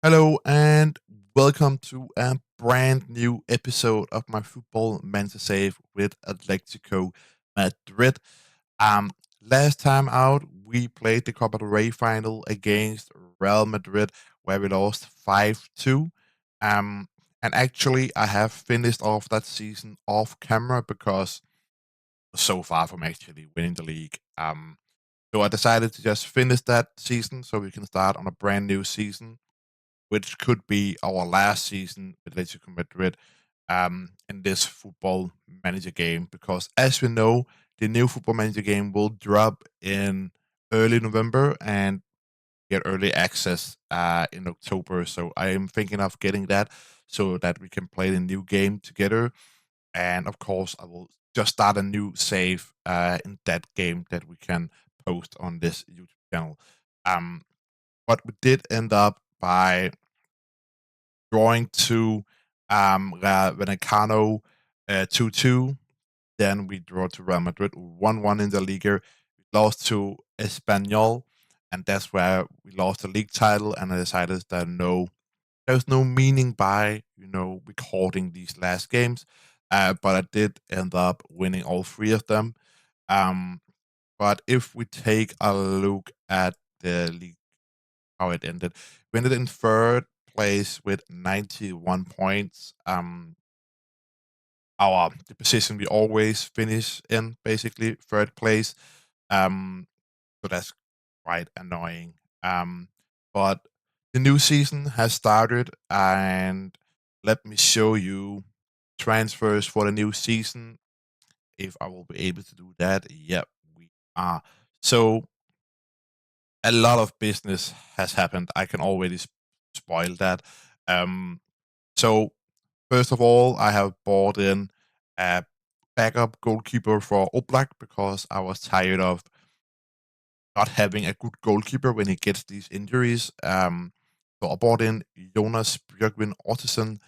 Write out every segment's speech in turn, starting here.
Hello and welcome to a brand new episode of my Football Mental Save with Atletico Madrid. Um, Last time out, we played the Copa del Rey final against Real Madrid, where we lost 5-2. Um, and actually, I have finished off that season off camera because I was so far from actually winning the league. So I decided to just finish that season so we can start on a brand new season which could be our last season with Atletico Madrid in this football manager game. Because as we know, the new football manager game will drop in early November and get early access in October. So I am thinking of getting that so that we can play the new game together. And of course, I will just start a new save in that game that we can post on this YouTube channel. Um, but we did end up by drawing to Venecano 2-2. Then we draw to Real Madrid 1-1 in the Liga. We lost to Espanyol, and that's where we lost the league title. And I decided that there's no meaning by recording these last games. But I did end up winning all three of them. Um, but if we take a look at the league how it ended. We ended in third place with 91 points. Our the position we always finish in, basically third place. So that's quite annoying. But the new season has started, and let me show you transfers for the new season. If I will be able to do that, yep, we are. So a lot of business has happened. I can already spoil that. Um, so first of all, I have bought in a backup goalkeeper for Oblak because I was tired of not having a good goalkeeper when he gets these injuries. So I bought in Jonas Björkvin Ottesen.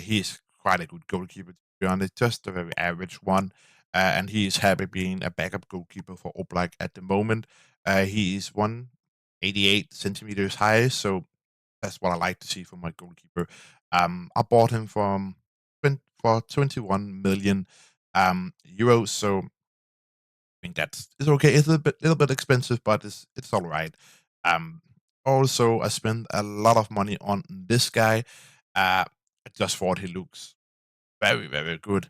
He's quite a good goalkeeper, to be honest, just a very average one. And he is happy being a backup goalkeeper for Oblak at the moment. He is 188 centimeters high, so that's what I like to see from my goalkeeper. I bought him for 21 million euros, so think that's it's okay. It's a little bit expensive, but it's all right. Um, Also, I spent a lot of money on this guy. I just thought he looks very good.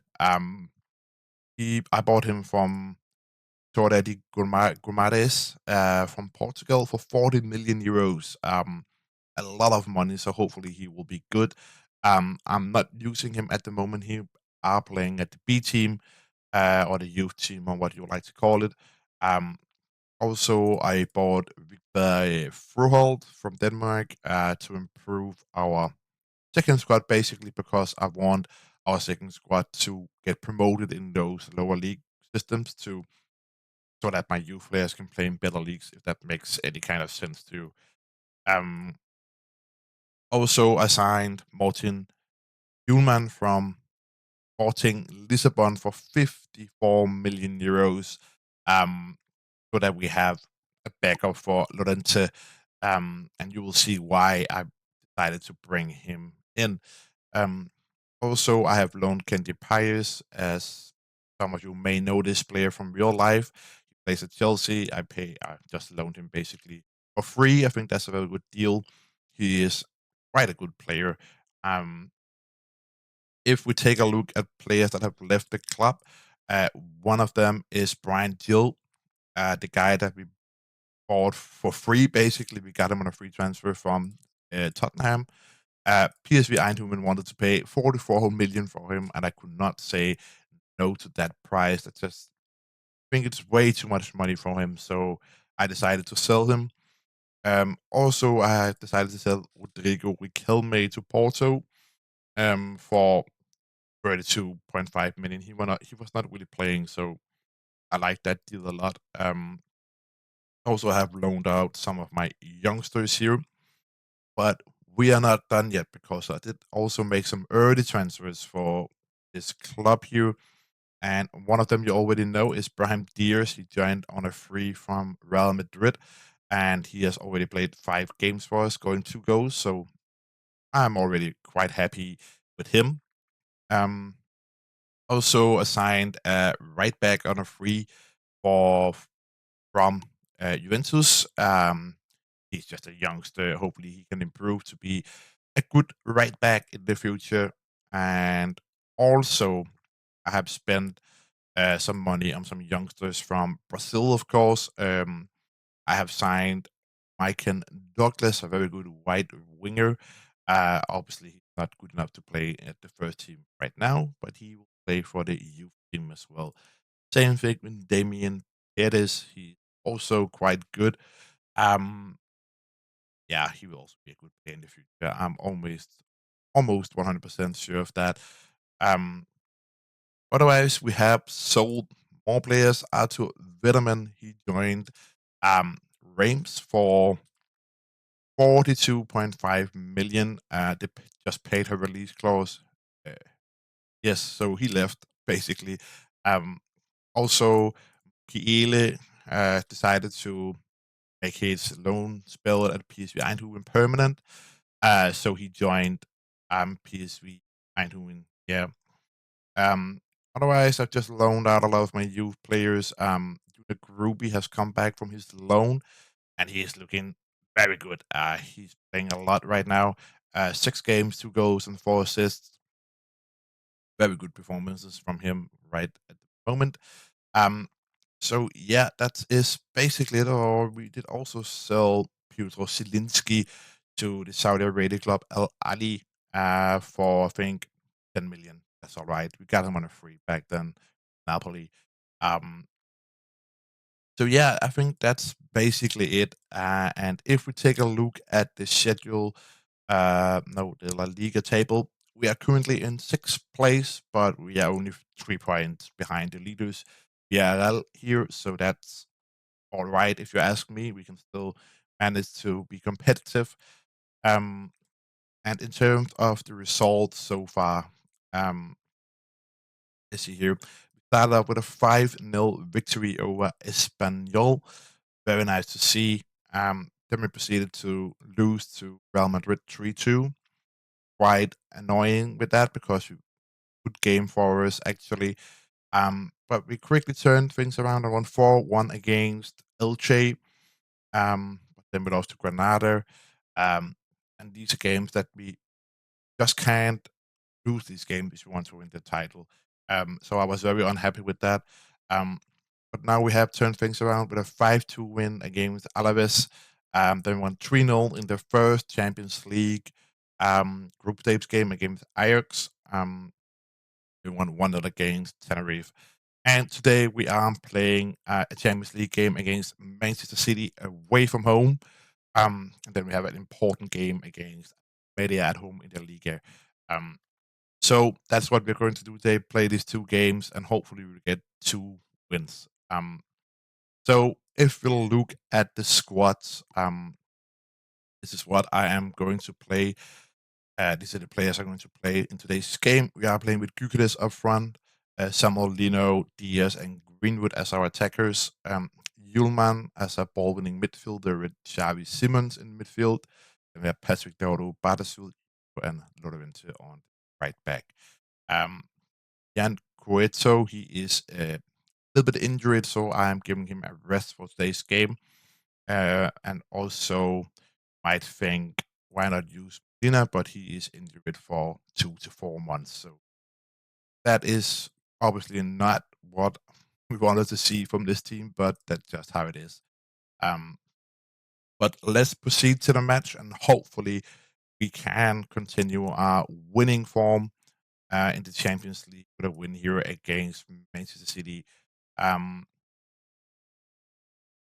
He I bought him from Torre de Guimarães from Portugal for 40 million euros. A lot of money, so hopefully he will be good. I'm not using him at the moment. He are playing at the B team or the youth team, or what you like to call it. Um, Also, I bought Victor Froholt from Denmark to improve our second squad, basically because I want our second squad to get promoted in those lower league systems to so that my youth players can play in better leagues, if that makes any kind of sense to you. Um, Also, I signed Martin Hjulman from Sporting Lisbon for 54 million euros. Um, so that we have a backup for Lorente. And you will see why I decided to bring him in. Um, Also, I have loaned Kendi Pius, as some of you may know this player from real life. He plays at Chelsea. I just loaned him basically for free. I think that's a very good deal. He is quite a good player. Um, if we take a look at players that have left the club, one of them is Brian Gill, the guy that we bought for free. Basically, we got him on a free transfer from Tottenham. PSV Eindhoven wanted to pay 44 million for him, and I could not say no to that price. I just think it's way too much money for him, so I decided to sell him. Also, I decided to sell Rodrigo Riquelme to Porto for 32.5 million. He was not really playing, so I like that deal a lot. Also, I have loaned out some of my youngsters here, but we are not done yet because I did also make some early transfers for this club here. And one of them you already know is Brahim Diaz. He joined on a free from Real Madrid, and he has already played 5 games for us, scoring 2 goals. So I'm already quite happy with him. Um, Also assigned a right back on a free for from Juventus. He's just a youngster. Hopefully, he can improve to be a good right back in the future. And also, I have spent some money on some youngsters from Brazil, of course. I have signed Michael Douglas, a very good wide winger. Obviously, he's not good enough to play at the first team right now, but he will play for the youth team as well. Same thing with Damian Perez. He's also quite good. Um, yeah, he will also be a good player in the future. I'm almost 100% sure of that. Um, Otherwise, we have sold more players. Arthur Wittmann, he joined Reims for 42.5 million. Just paid her release clause. Uh, yes, so he left basically. Um, Also, Kiele decided to make his loan spell at PSV Eindhoven permanent. So he joined PSV Eindhoven. Yeah. Um, Otherwise, I've just loaned out a lot of my youth players. The Gruby has come back from his loan, and he is looking very good. He's playing a lot right now. 6 games, 2 goals, and 4 assists. Very good performances from him right at the moment. Um, so yeah, that is basically it. Or we did also sell Piotr Zielinski to the Saudi Arabia club Al Ali for I think 10 million. That's all right. We got him on a free back then, Napoli. Um, so yeah, I think that's basically it. And if we take a look at the schedule, no, the La Liga table, we are currently in 6th place, but we are only 3 points behind the leaders, VRL here. So that's all right. If you ask me, we can still manage to be competitive. Um, and in terms of the results so far, um, let's see here. We started off with a 5-0 victory over Espanyol. Very nice to see. Then we proceeded to lose to Real Madrid 3-2. Quite annoying with that because we good game for us actually. But we quickly turned things around and won 4-1 against Elche. But then we lost to Granada. Um, and these are games that we just can't lose these games if we want to win the title. So I was very unhappy with that. Um, but now we have turned things around with a 5-2 win against Alaves. Then we won 3-0 in the first Champions League group stage game against Ajax. We won 1-0 against Tenerife. And today we are playing a Champions League game against Manchester City away from home. And then we have an important game against Media at home in the Liga. Um, so that's what we're going to do today: play these 2 games, and hopefully we'll get 2 wins. So if we'll look at the squads, this is what I am going to play. These are the players I'm going to play in today's game. We are playing with Gyökeres up front, Samuel Lino, Diaz, and Greenwood as our attackers. Yulman as a ball-winning midfielder with Xavi Simons in midfield. And we have Patrick Doro, Badesil, and Lorente on right back. Um, Jan Cueto, he is a little bit injured, so I am giving him a rest for today's game. And also might think, why not use Medina? But he is injured for 2 to 4 months. So that is obviously not what we wanted to see from this team, but that's just how it is. Um, but let's proceed to the match, and hopefully we can continue our winning form in the Champions League with a win here against Manchester City. Um,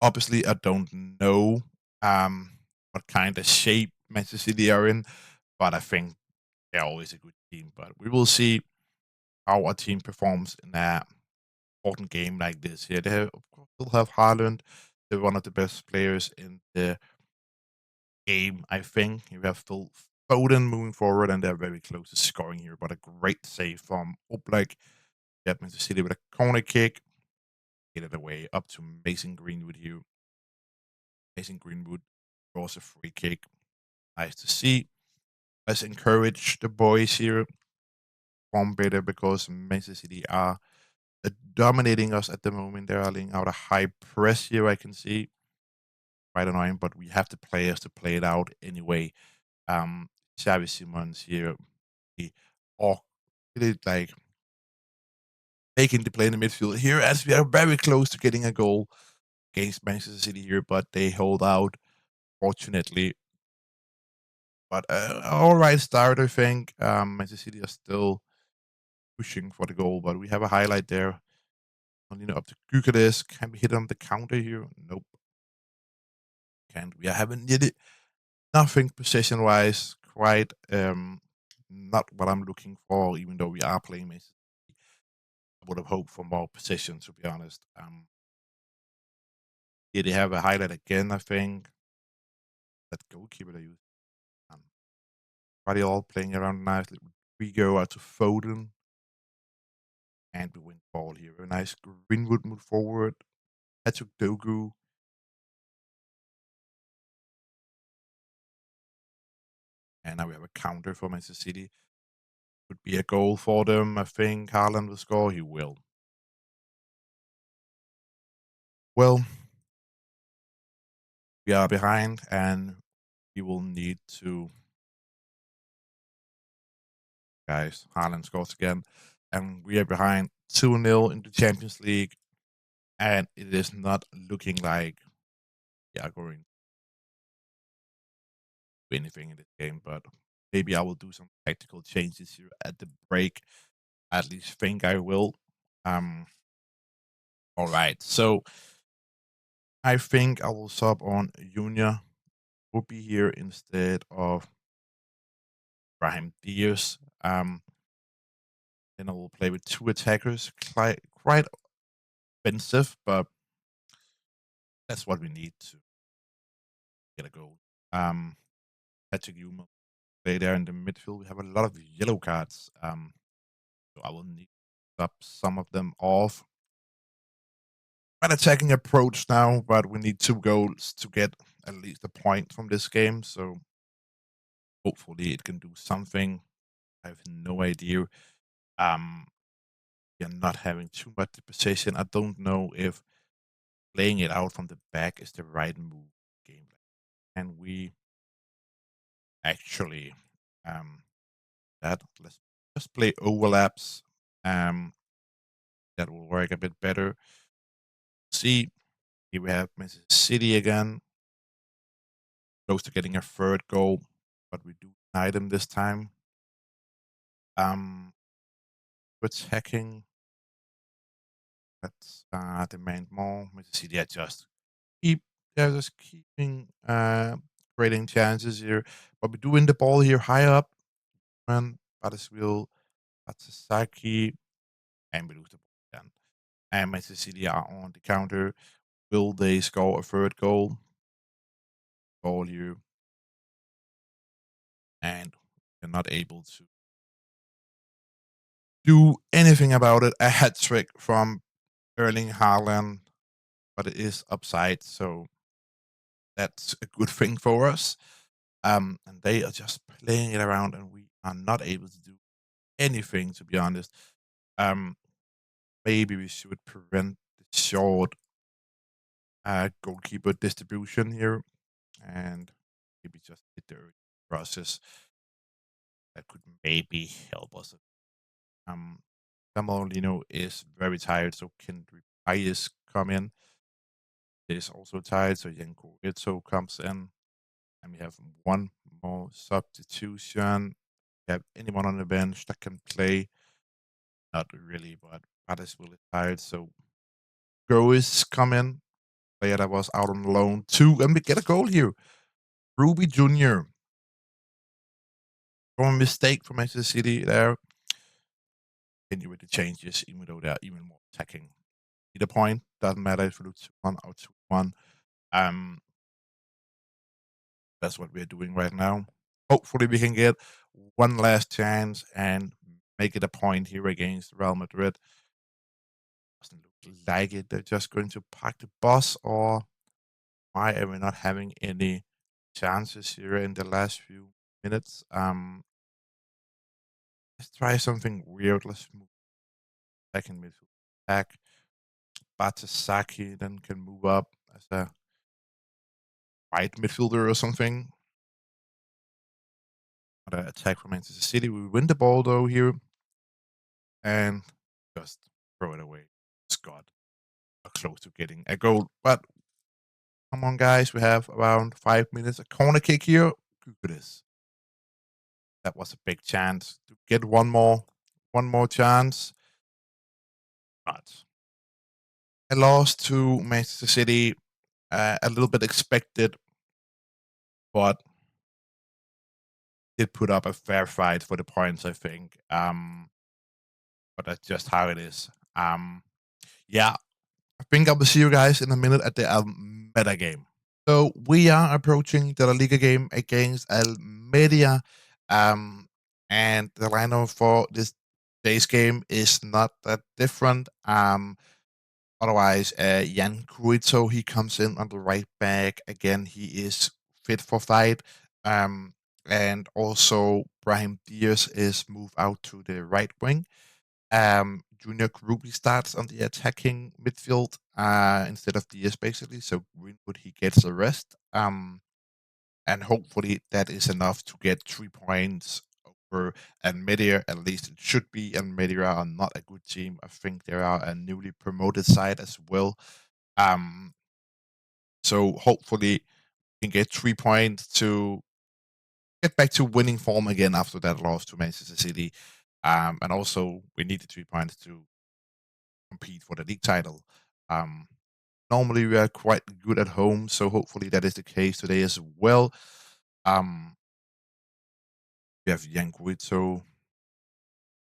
Obviously, I don't know what kind of shape Manchester City are in, but I think they're always a good team. But we will see how our team performs in an important game like this. Here, they have, of course, still have Haaland. They're one of the best players in the game, I think. You have Phil Foden moving forward, and they're very close to scoring here. But a great save from Oblak. Get Manchester City with a corner kick. Get it away up to Mason Greenwood here. Mason Greenwood draws a free kick. Nice to see. let's encourage the boys here perform better because Manchester City are dominating us at the moment. They're laying out a high press here. I can see quite annoying, but we have the players to play it out anyway. Xavi Simons here, he or really like taking the play in the midfield here as we are very close to getting a goal against Manchester City here, but they hold out fortunately. But all right start, I think. Manchester City are still pushing for the goal, but we have a highlight there. Only up to Gyökeres. Can we hit on the counter here? Nope. Can't. We are having nearly nothing possession wise. Quite not what I'm looking for, even though we are playing Manchester City. I would have hoped for more possession, to be honest. Here they have a highlight again, I think. That goalkeeper they use. Um, all playing around nicely. We go out to Foden. And we win the ball here. A nice Greenwood move forward. Patrick Dogu. And now we have a counter for Manchester City. Would be a goal for them. I think Haaland will score. He will. Well, we are behind and we will need to. Guys, Haaland scores again. And we are behind 2-0 in the Champions League. And it is not looking like we are going to do anything in this game. But maybe I will do some tactical changes here at the break. At least think I will. All right. So I think I will sub on Junior. Will be here instead of Brahim Diaz. Then I will play with two attackers. Quite offensive, but that's what we need to get a goal. Patrick Yuma play there in the midfield. We have a lot of yellow cards. So I will need to stop some of them off. An attacking approach now, but we need 2 goals to get at least a point from this game. So hopefully it can do something. I have no idea. Um, we are not having too much possession. I don't know if playing it out from the back is the right move. Game, and we actually that let's just play overlaps. That will work a bit better. See, here we have Manchester City again, close to getting a third goal, but we do deny them this time. Attacking. Let's demand more. Manchester City are just keep they're just keeping creating chances here. But we do win the ball here high up. And Batiswil, Batsasaki, and we lose the ball again. And Manchester City are on the counter. Will they score a third goal? Goal here. And they're not able to do anything about it. A hat trick from Erling Haaland, but it is upside, so that's a good thing for us. And they are just playing it around, and we are not able to do anything, to be honest. Um, maybe we should prevent the short goalkeeper distribution here, and maybe just hit the early process. That could maybe help us. Samuelino is very tired, so Kendrick Hayes come in. Is also tired, so Yanko Ito comes in. And we have one more substitution. We have anyone on the bench that can play? Not really, but Batiswil is tired, so Grois come in. Player that was out on loan too, and we get a goal here. Ruby Jr. From a mistake from Manchester City there. Continue with the changes, even though they're even more attacking. Either point, doesn't matter if we lose 2-1 or 2-1. Um, that's what we're doing right now. Hopefully, we can get one last chance and make it a point here against Real Madrid. Doesn't look like it. They're just going to park the bus, or why are we not having any chances here in the last few minutes. Let's try something weird. Let's move second midfield back. Batasaki then can move up as a right midfielder or something. Another attack from Manchester City. We win the ball though here and just throw it away. Scott are close to getting a goal, but come on, guys, we have around 5 minutes. A corner kick here. Look at this. That was a big chance to get one more chance, but I lost to Manchester City. A little bit expected, but did put up a fair fight for the points, I think. But that's just how it is. Yeah, I think I will see you guys in a minute at the Almeida game. So we are approaching the La Liga game against Almeria, and the lineup for this day's game is not that different. Otherwise, Jan Kuito, he comes in on the right back. Again, he is fit for fight. And also, Brahim Diaz is moved out to the right wing. Junior Krupi starts on the attacking midfield instead of Diaz, basically. So Greenwood, he gets a rest. And hopefully that is enough to get 3 points over Almeria. At least it should be. Almeria are not a good team. I think they are a newly promoted side as well. So hopefully we can get 3 points to get back to winning form again after that loss to Manchester City. And also we need the 3 points to compete for the league title. Normally we are quite good at home, so hopefully that is the case today as well. We have Yanguito,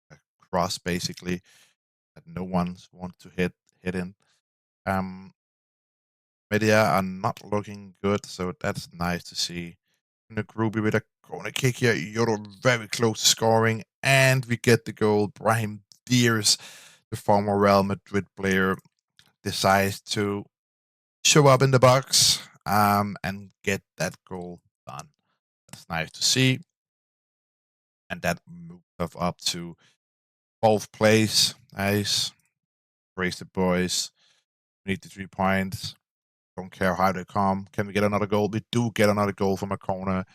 a cross basically that no one wants to hit in. Media are not looking good, so that's nice to see. Groovy with a corner kick here. You're very close to scoring, and we get the goal. Brahim Diaz, the former Real Madrid player, decides to show up in the box and get that goal done. That's nice to see. And that moves us up to 12th place. Nice. Praise the boys. We need the 3 points. Don't care how they come. Can we get another goal? We do get another goal from a corner.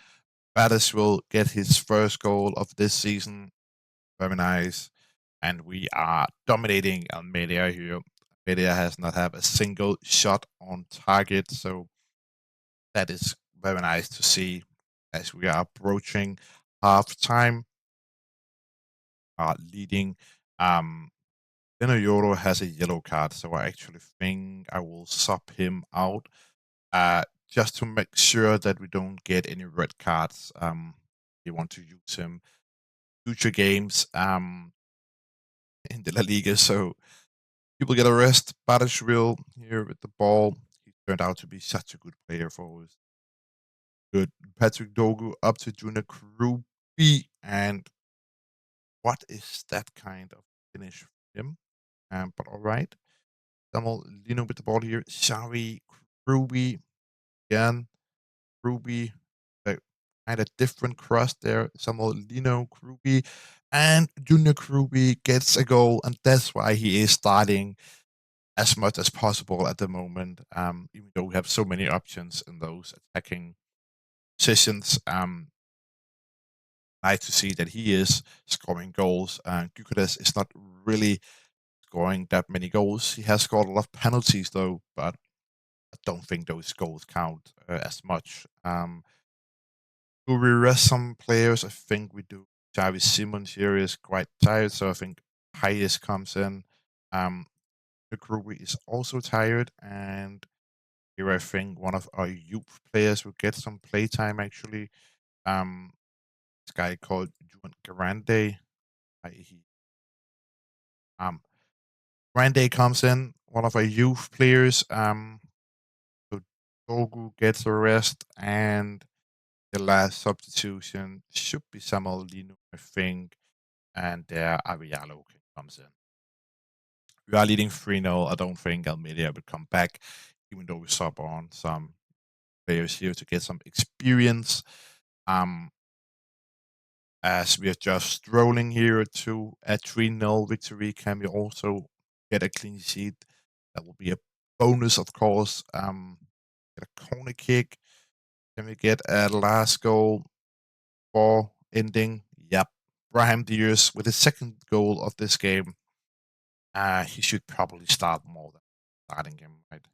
Battis will get his first goal of this season. Very nice. And we are dominating Almeria here. Almeria has not had a single shot on target, so that is very nice to see as we are approaching half time. Leading. Yoro has a yellow card, so I actually think I will sub him out just to make sure that we don't get any red cards. We want to use him future games in the La Liga, so people get a rest. Badashvili here with the ball. He turned out to be such a good player for us. Good. Patrick Dogu up to Junior Krupi. And what is that kind of finish for him? But all right. Samuel Lino with the ball here. Xavi Krubi again. Krubi. Kind of different cross there. Samuel Lino Krubi. And Junior Krubi gets a goal. And that's why he is starting as much as possible at the moment, even though we have so many options in those attacking positions. Nice to see that he is scoring goals. Gyökeres is not really scoring that many goals. He has scored a lot of penalties though, but I don't think those goals count as much. Do we rest some players? I think we do. Xavi Simons here is quite tired, so I think Hayes comes in. Krubi is also tired, and here I think one of our youth players will get some playtime actually. This guy called Juan Grande. He Grande comes in, one of our youth players. So Dogu gets a rest, and the last substitution should be Samuel Lino, I think, and there Avialo comes in. We are leading 3-0. I don't think Almeria will come back, even though we sub on some players here to get some experience. As we are just rolling here to a 3-0 victory, can we also get a clean sheet? That will be a bonus, of course. Get a corner kick. Can we get a last goal for ending? Yep. Brahim Diaz with his second goal of this game. He should probably start more than starting him, right?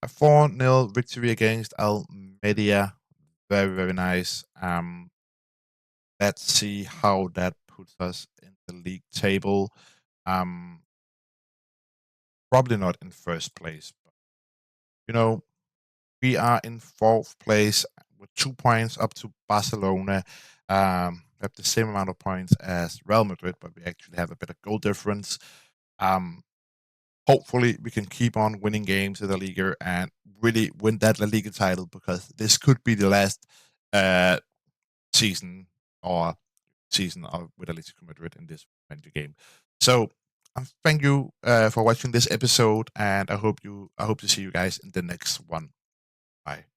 A 4-0 victory against Almeria. Very, very nice. Let's see how that puts us in the league table. Um, Probably not in first place, but you know, we are in fourth place with 2 points up to Barcelona. We have the same amount of points as Real Madrid, but we actually have a better goal difference. Um, Hopefully, we can keep on winning games in the Liga and really win that La Liga title, because this could be the last uh, season or season of with Atletico Madrid in this manager game. So thank you for watching this episode, and I hope to see you guys in the next one. Bye.